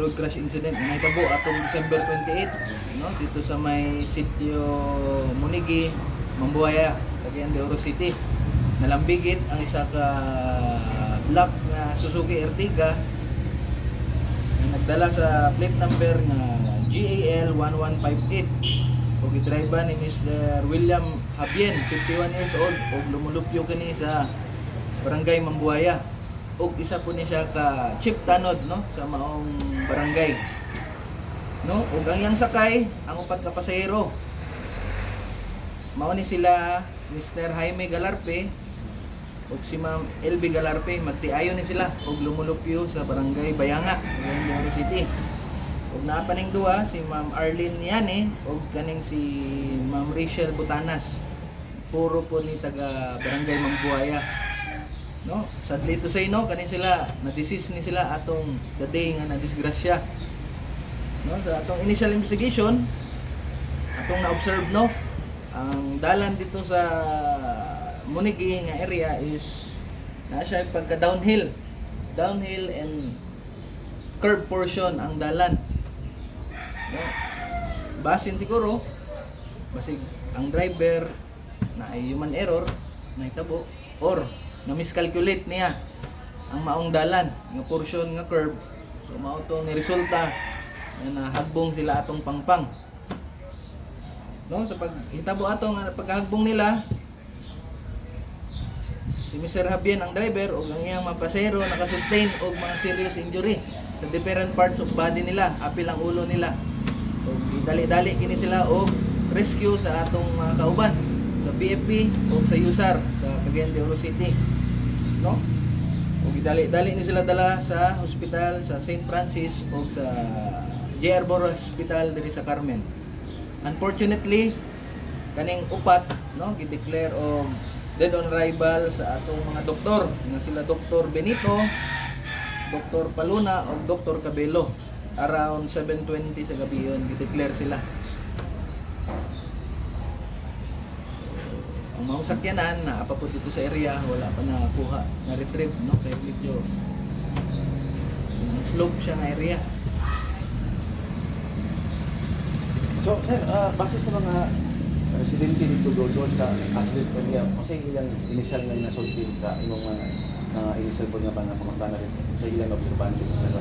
road crash incident na nahitabo atong December 28, no, dito sa may sitio Munigi, Mambuaya, Cagayan de Oro City. Nalambigit ang isa ka black nga Suzuki Ertiga na nagdala sa plate number nga GAL 1158 ug gidriba ni Mr. William Habien, 51 years old, ug lumulupyo kini sa Barangay Mambuaya. Ug isa po ni siya ka chip tanod, no, sa maong barangay, no. Ug ang yang sakay ang upat ka pasahero mao ni sila Mr. Jaime Galarpe ug si Ma'am LB Galarpe. Magtiayon ni sila ug lumulupyo sa Barangay Bayanga, Cagayan de Oro City. Ug naa pa ning duha si Ma'am Arlene Yane ug kaning si Ma'am Rachel Butanas. Puro po ni taga Barangay Mambuaya, no. Sadly to say, no, kanin sila na-deceased ni sila atong the day nga na-disgrasya, no. Sa atong initial investigation atong na-observe, no, ang dalan dito sa Munigi nga area is na siya pagka downhill and curve portion ang dalan, no. Basin siguro basig ang driver na ay human error na hitabo or na miscalculate niya ang maong dalan nga portion nga curve, so mao to ni resulta na hagbong sila atong pangpang, no. Sa paghitabo atong pagkahagbong nila, si Mr. Habien ang driver ug ang iyang mga pasahero nakasustain og mga serious injury sa different parts of body nila, apil ang ulo nila. Ug dali-dali kini sila og rescue sa atong mga kauban sa BFP ug sa USAR sa Cagayan de Oro City, no. Ug dali-dali ni sila dala sa hospital sa St. Francis ug sa JR Boro Hospital diri sa Carmen. Unfortunately, kaning upat, no, gi-declare og dead on arrival sa atong mga doktor nga sila Dr. Benito, Dr. Paluna ug Dr. Cabello. Around 7:20 sa gabi yon gi-declare sila. Ang mga sakyanan na apapod dito sa area wala pa nakuha na retrieve, no, kay medyo slope siya nga area. So sir, base sa mga residente dito doon sa accident area, kasi ilang initial nga nasulti sa imong mga initial po nga pangutana rin sa ilang obserbante sa sala,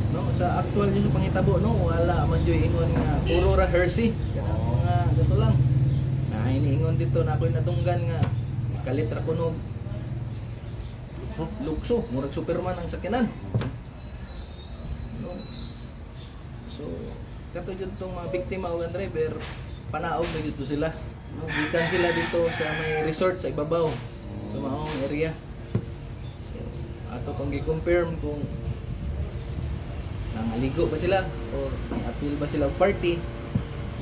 no, sa actual sa pangitabo, no, wala man joy ingon nga puro ra hersey nga gato lang. Na iniingon dito na ako'y natunggan nga kalit ra kunog lukso, murag Superman ang sakyanan, no. So kato jud tong mga biktima o driver panaog na dito sila, no. Gikan sila dito sa may resort sa ibabaw sa maong area. So ato kung gi-confirm kung nangaligo ba sila o appeal ba sila og party,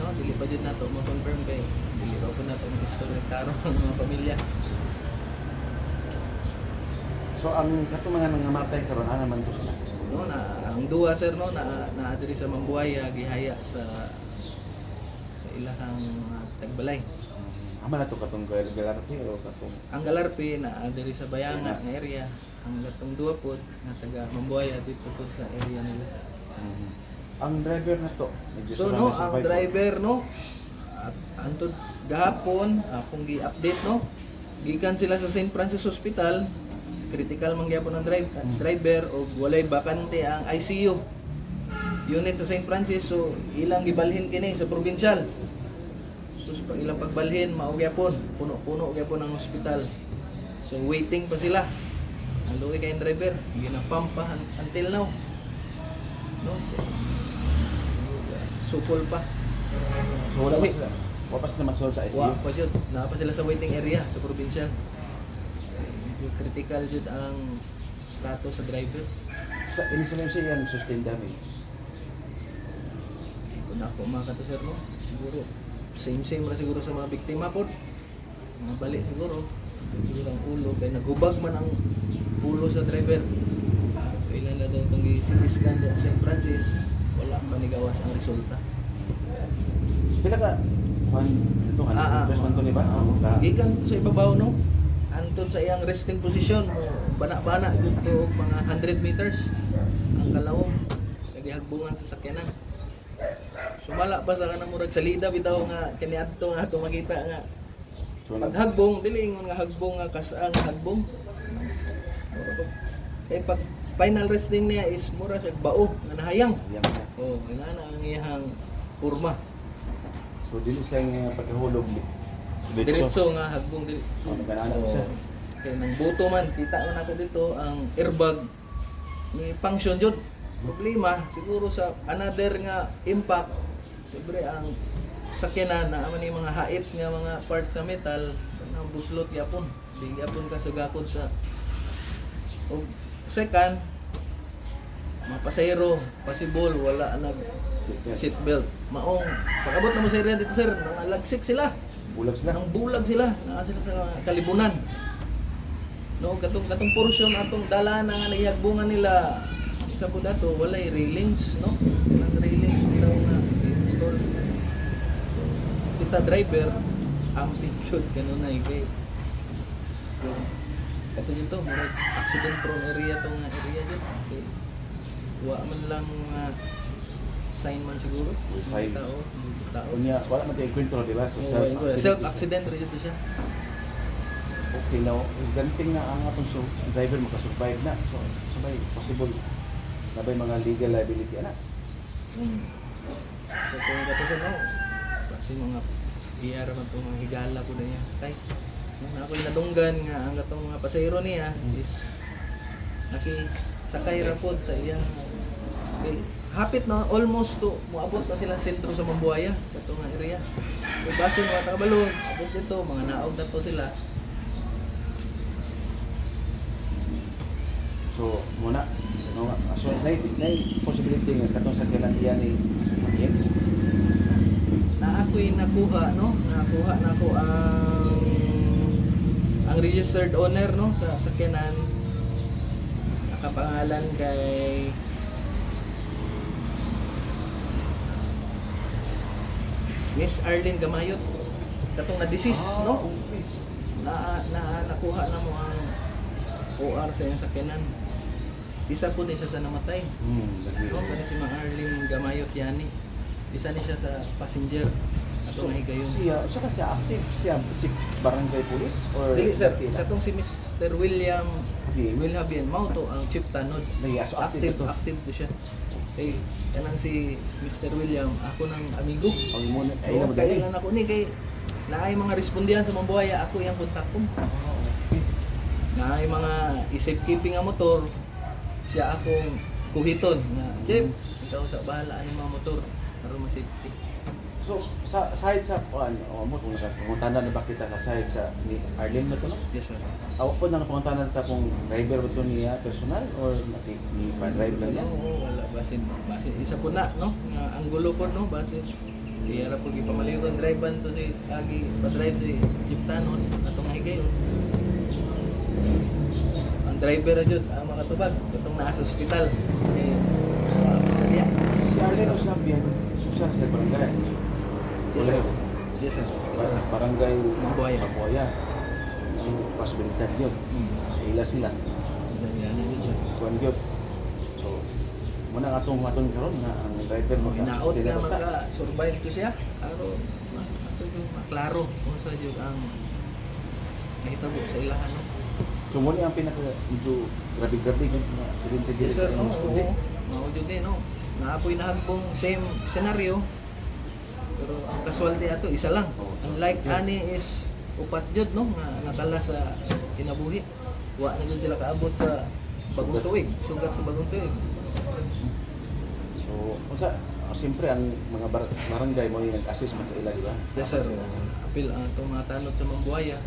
no, dili pa jud nato mo confirm kay dili pa pud nato mag-istorya karo ang mga pamilya. So ang kato mga nangamatay karon ana man to sila, No, na ang duha sir, no, na diri sa Mambuaya gihaya sa ilahang tagbalay. ama na to katong Galarpe o katong Ang Galarpe na diri sa Bayanga nga area, ang gatong duha pod na taga Mambuaya dito pod sa area nila. Ang driver na to medyo So no, ang driver, no, at antod gahapon akong gi-update, no, gikan sila sa St. Francis Hospital, critical man gyapon ang driver og walay bakante ang ICU unit sa St. Francis, so ilang gibalhin kini sa provincial. So sa ilang pagbalhin mao gyapon, puno-puno gyapon ang hospital. So waiting pa sila. Ang luwi kay driver, ginapump pa until now. No. Supol pa. So wala pa sila. Wala pa sila masulod sa ICU. Wa pa jud, naa pa sila sa waiting area sa provincial. Medyo critical jud ang status sa driver. Sa initial siya yan sustained damage. Kung ako makato sir, no, siguro same ra siguro sa mga biktima pod. Mga bali siguro ang ulo kay naghubag man ang ulo sa driver. So ilan na daw itong CT scan sa St. Francis, wala pa nigawas ang resulta. Pila ka Juan itong man to ni ba? Gikan sa ibabaw, no, anton sa iyang resting position, bana-bana dito mga 100 meters ang kalawom. Nagihagbong hagbungan sa sakyanan. Sumala pa sa kanang murag salida bitaw nga kaniadto nga ato makita nga So, paghagbong dili ingon nga hagbong nga kasang hagbong. Kay pag final resting niya is mura siya bao nga nahayang. yan na. Oh, nga na ang iyang purma. So, dili siya yung pagkahulog. Diretso nga hagbong dili. So, nagkanaanak siya. Kaya nang buto man, kita man ako dito ang airbag ni function jud. Problema siguro sa another nga impact. Siyempre ang sakyanan na man yung mga hait nga mga parts sa metal nang buslot yapon. Di yapon ka sugakod sa og second mga pasahero possible wala nag seatbelt. Maong pag-abot na mo sa area dito sir, mga lagsik sila. Bulag sila. Nang bulag sila, naa sila sa kalibunan. No, katong portion atong dala na nga nagihagbungan nila. Isa po dato walay railings, no? Walang railings bitaw nga install. So, kita driver amping jud kanon na kay. Kato dito, murag accident prone area tong nga area jud. Okay. Wa man lang sign man siguro. Sign. Tao. Unya, wala man tayo kwento, di ba? So, Self-accident rin ito siya. Okay, now, ganting na ang atong driver makasurvive na. So, sabay, possible na ba yung mga legal liability, anak? So kung ito sa no, kasi mga iyara man itong mga higala po na niya sakay. Nung ako'y nadunggan nga ang katong mga pasahero niya is nakisakay ra pod sa iya. Okay. Hapit na almost to moabot na sila sentro sa Mambuaya, katong nga area. So base mga taga-balon, abot dito mga naog na to sila. So, muna, no, so, na possibility nga katong sa kailan iyan ni Makin. Na ako'y nakuha no, nakuha na ko ang registered owner no sa sakyanan. Nakapangalan kay Miss Arlene Gamayot. Katong na-deceased no. Okay. Nakuha na mo ang OR sa iyang sakyanan. Isa po din siya sa namatay. No, kani si Ma'am Arlene Gamayot yani. Isa ni siya sa passenger atong nahigayon. Siya kasi active, siya chief barangay police or Dili sir, Tila? katong si Mr. William Habien. Habien mao to ang chief tanod. So active ito. Active to siya. Kay kanang si Mr. William ako nang amigo. Ang mo na ay Oo, na kaya madali. lang ako ni kay naay mga respondihan sa Mambuaya, ako iyang kontak ko. Naay mga i-safekeeping nga motor, siya akong kuhiton na Jeff, ikaw sa bahala ani mga motor para ma-safety. So sa side sa mo kung panguntahan na ba kita sa side sa ni Arlene na to no? Yes sir. Aw po nang panguntahan ta kung driver ba to niya personal or ni pa-drive lang niya? Oo, wala basin isa po na no nga anggulo po no basin. Kaya ra pug ipamaliw ang driver to si agi pa-drive si Jeep Tanon atong higayon. Ang driver ra jud ang makatubag katong naa sa ospital. Si Arlene o sabihan usa sa barangay. Yes sir. Yes sir. Barangay Mambuaya. Mambuaya. Ang posibilidad yun. Ila sila. Yan na siya. Kuan yun. So, muna nga itong karon na ang driver mo. Hinaot nga maka-survive ko siya. Pero, ato yung maklaro kung sa yung ang nahitabo sa ilahan. No? So, muna ang pinaka medyo grabe-grabe yung mga aksidente Yes sir, sa oo. kundi. Maudyo din, no? Naapoy na hagbong same scenario. Pero ang casualty ato isa lang. Unlike ani is upat jud no nga natala sa kinabuhi. Wa na jud sila kaabot sa bagong tuig, sugat sa bagong tuig. So, unsa siyempre ang mga barangay mo yung nag-assist man sa ila, di ba? Yes sir. Apil ang itong mga tanod sa Mambuaya.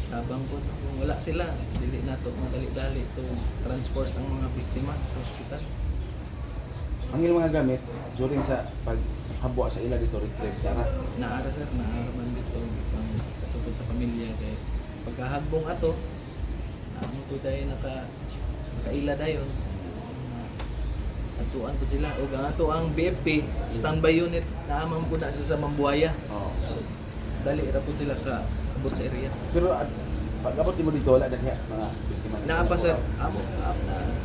Tabang po kung wala sila, dili na to madali-dali to transport ang mga biktima sa ospital. Ang ilang mga gamit during sa paghabwa sa ila dito retrieve dara. Naara sir, naara man dito pang katungkol sa pamilya kay pagkahagbong ato ano po tayo nakaila dayon atuan po sila o ato ang BFP standby unit naamang po na sa Mambuaya. Oh. So dali ra po sila ka abot sa area. Pero Pag-abot mo dito, wala na kaya mga biktima. Naa pa sir,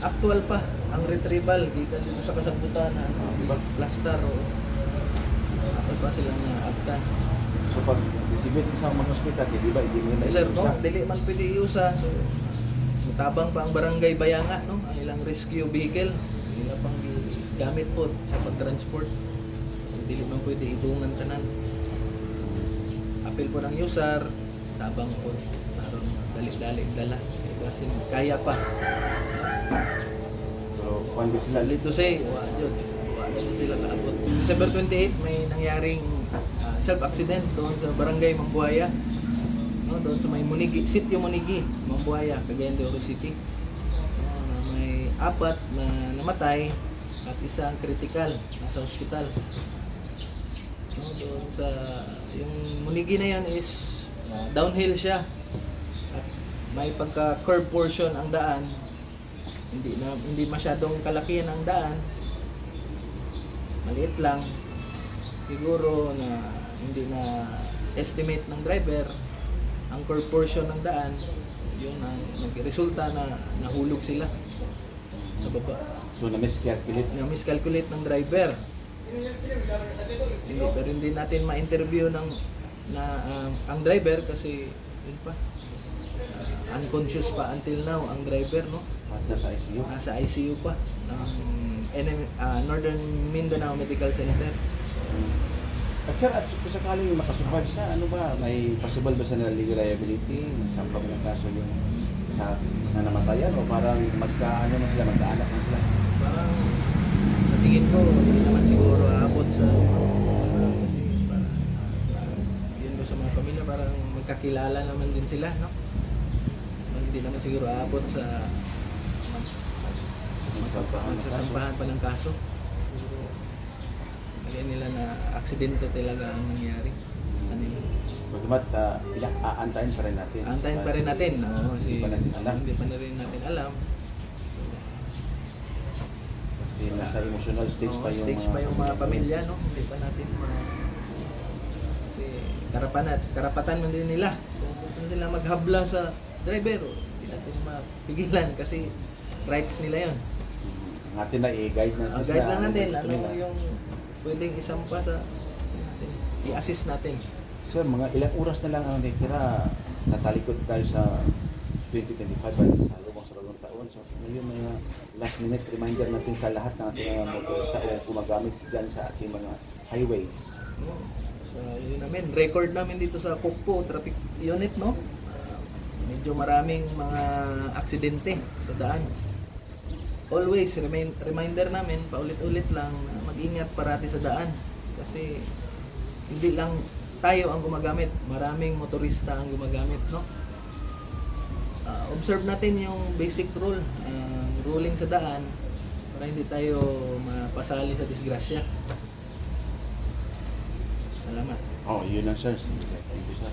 actual pa ang retrieval gikan dito sa kasambutan na Diba? plaster o ako pa silang naabtan. So pag disibit isang mga hospital, di ba, hindi mo na Sir, no, iusa. dili man pwede iusa. So, mutabang pa ang barangay Bayanga, no? Ang ilang rescue vehicle, ila pang gamit po sa pag-transport. Dili man pwede idungan tanan. Apil po ng user, tabang po. Aron dali-dali dala. Kasi kaya pa. Pero kung di Sa sila, Lito say, wala din sila kaabot. December 28, may nangyaring self-accident doon sa barangay Mambuaya. No, doon sa may Munigi, Sitio Munigi, Mambuaya, Cagayan de Oro City. May 4 na namatay at isang critical nasa ospital. No, doon sa yung Munigi na yan is downhill siya. At may pagka-curve portion ang daan. Hindi masyadong kalakihan ang daan. Maliit lang. Siguro na hindi na estimate ng driver ang curve portion ng daan, yun ang nagresulta na nahulog sila sa baba. so na-miscalculate. Na miscalculate ng driver. Pero hindi natin ma-interview ang driver kasi yun pa. Unconscious pa until now ang driver, no? At nasa ICU. Nasa ICU pa ng Northern Mindanao Medical Center. At sir, at kung sakaling makasurvive siya, ano ba, may possible ba sa legal liability? Sampang ng kaso yung sa nanamatayan o parang magkaano na sila, magkaanak na sila? Parang sa tingin ko, hindi naman siguro aabot sa kasi parang yun ko sa mga pamilya, parang magkakilala naman din sila, no? Hindi naman siguro aabot sa magsasampahan pa ng kaso. Kaya nila na aksidente talaga ang nangyari sa kanila. Bagamat aantayin pa rin natin. Antayin pa rin natin, no? Kasi Hindi pa natin alam. Hindi pa na rin natin alam. Kasi nasa emotional stage pa yung stage pa yung mga pamilya, no? Hindi pa natin kasi karapatan man din nila. Kung gusto nila maghabla sa driver, hindi natin mapigilan kasi rights nila 'yon. Natin na i-guide natin. Guide lang natin gusto ano nila. yung pwedeng isampa sa natin. I-assist natin. Sir, mga ilang oras na lang ang natira, natalikod tayo sa 2025 para sa salubong sa bagong taon. So, ngayon may last minute reminder natin sa lahat ng ating mga motorista o gumagamit dyan sa ating mga highways. No? So, yun namin, record namin dito sa Kukpo Traffic Unit, no? Medyo maraming mga aksidente sa daan. Always, reminder namin, paulit-ulit lang, na mag-ingat parati sa daan. Kasi hindi lang tayo ang gumagamit, maraming motorista ang gumagamit, no? Observe natin yung basic rule, ruling sa daan para hindi tayo mapasali sa disgrasya. Salamat. Oh, yun lang sir. Thank you sir.